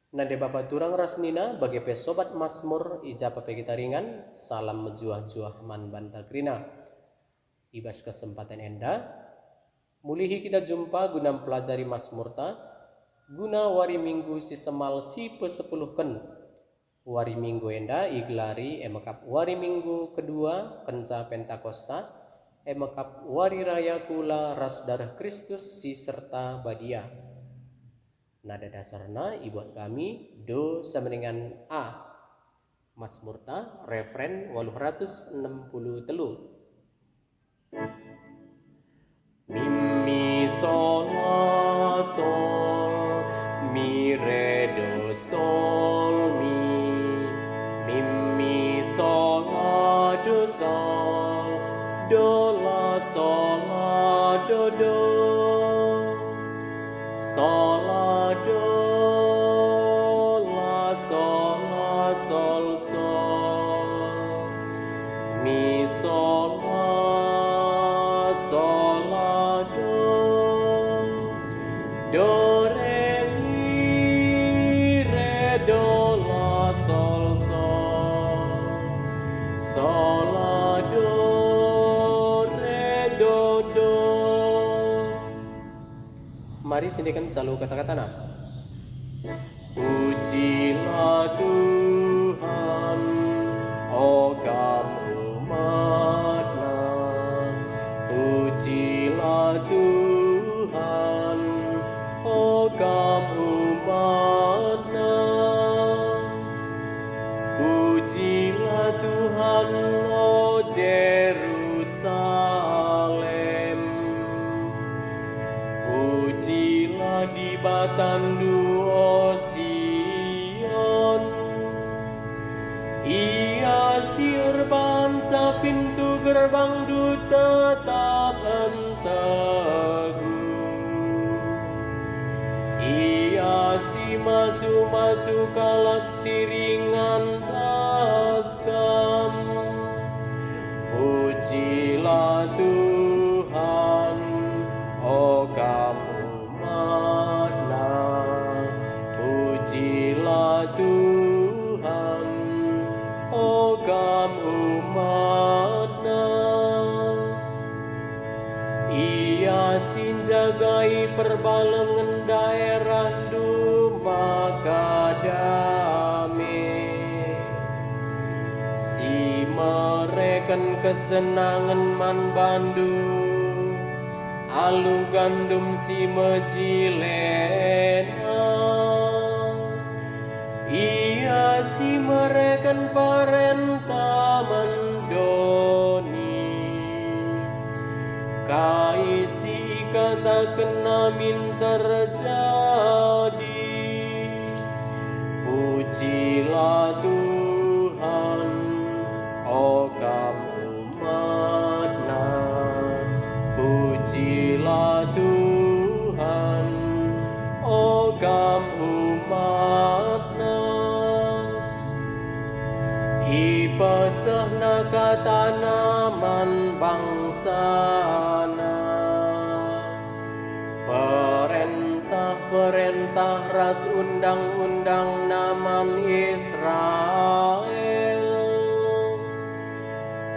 Nade Bapak Turang Rasnina bagi pesobat Mazmur ija pepegita ringan salam mejuah-juah man bantagrina. Ibas kesempatan enda mulihi kita jumpa guna pelajari Mazmurta guna wari minggu si semal si pe-10 wari minggu enda iglari emakap wari minggu kedua kenca Pentakosta emakap wari raya kula ras darah Kristus si serta badia. Nada dasarna ibuat kami do sama dengan A. Mazmurta referen 863. Mi sol la sol mi re do sol mi sol la do la sol la do sol la do la sol mi sol la do re do la sol la do re do. Mari sindikan selalu kata-kata nah. Pujilah Tuhan, oh kamu umat-Nya. Pujilah Tuhan, oh kamu umat-Nya. Pujilah Tuhan, oh Yerusalem. Pujilah di batandu, oh Sion. Ia siur banca pintu gerbang du tetap teguh. Ia si masuk kalak siringan daskam. Pujilah Tuhan, oh kamu umat-Nya. Pujilah Tuhan, oh kamu umat-Nya. Ia sinjagai perbalengan daerah dumaka dame. Si mereken kesenangan man bandu, alu gandum si mejilena. Ia si mereken perintah mendoni, kaisi kata kena min terjadi. Pujilah Tuhan, oh kamu umat-Nya. Pujilah Tuhan, oh kamu umat-Nya. Ipesahna kata naman bangsana. Perintah ras undang-undang naman Israel.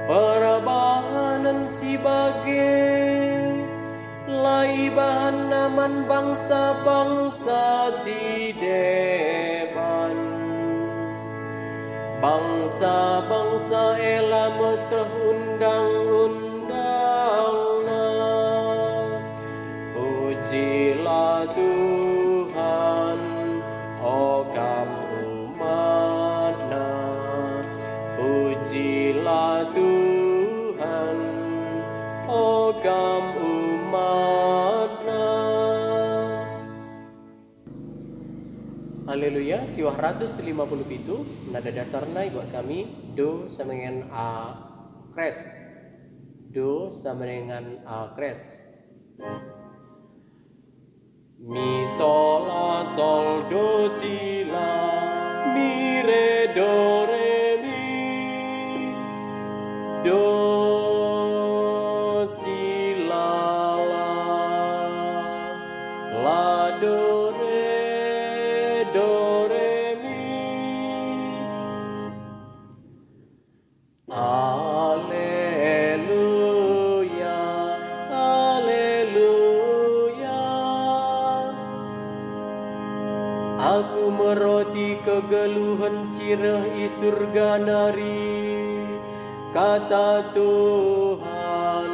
Perbahanan si bage laibahan naman bangsa-bangsa si deban. Bangsa-bangsa ela meteh undang-undangna. Pujilah Tuhan, oh kamu umat-Nya. Pujilah Tuhan, oh kamu umat-Nya. Haleluya, siwah 157 nada dasarna buat kami do sama dengan A kres. Do sama dengan A kres. Mi sol la sol do si la mi re do re mi do si la la do re Aku meroti kegeluhan sirah i surga nari, kata Tuhan.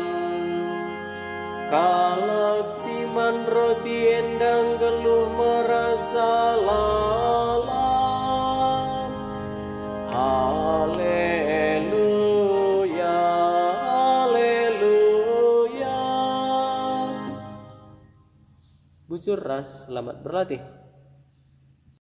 Kalak siman roti endang geluh merasa lalam. Haleluya, haleluya. Bujur ras, selamat berlatih.